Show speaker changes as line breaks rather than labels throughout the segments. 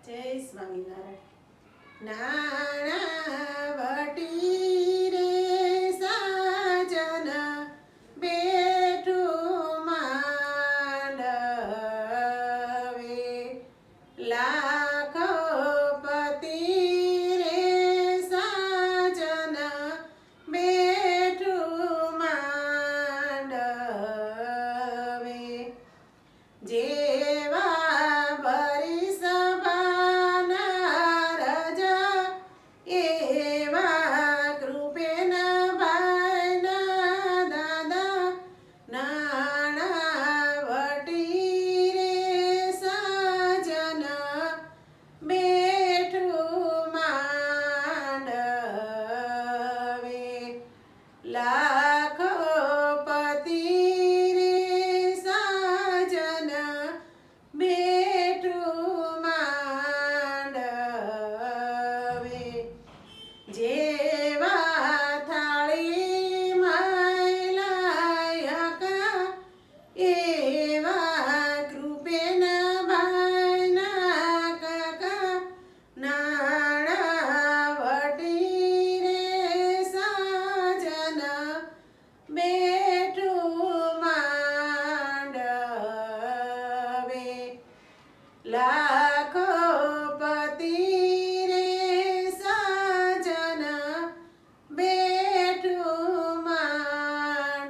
જય સ્વામિનારાયણ. નાણાવટી રે સાજન બેઠું માંડવે, લાખપતિ રે સાજન બેઠું માંડવે, જેવા બરીસ લાખપતિ રે સાજન બેઠું માંડવે, જેવા થાળી લાયક એવા કૃપેન ભાઈના કાકા, નાણાવટી રે સાજન બેઠું માંડવે, લાખપતિ રે સાજન બેઠું માંડવે,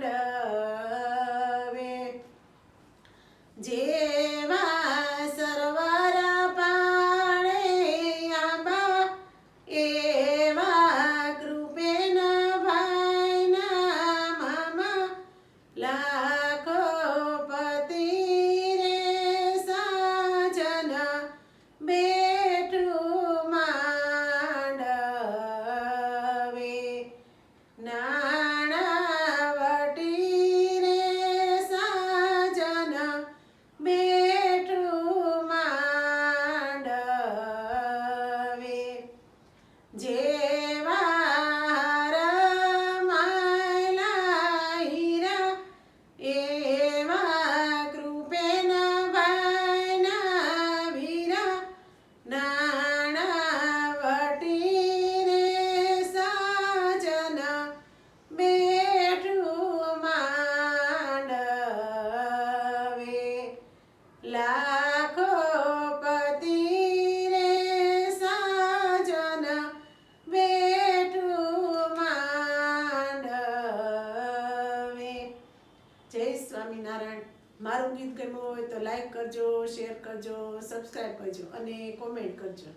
જેવા સરવર પાળે આંબા એવા કૃપેન ભાઈના મામા, લાખપતિ રે સાજન બેઠું માંડવે, નાણાવટી રે સાજન બેઠું માંડવે, જેવા રમાયલા હીરા એવા કૃપેન ભાઈના વીરા, નાણાવટી રે સાજન બેઠું માંડવે, લાખપતિ રે સાજન બેઠું માંડવે. જય સ્વામિનારાયણ. મારું ગીત ગમ્યું હોય તો લાઈક કરજો, શેર કરજો, સબસ્ક્રાઈબ કરજો અને કોમેન્ટ કરજો.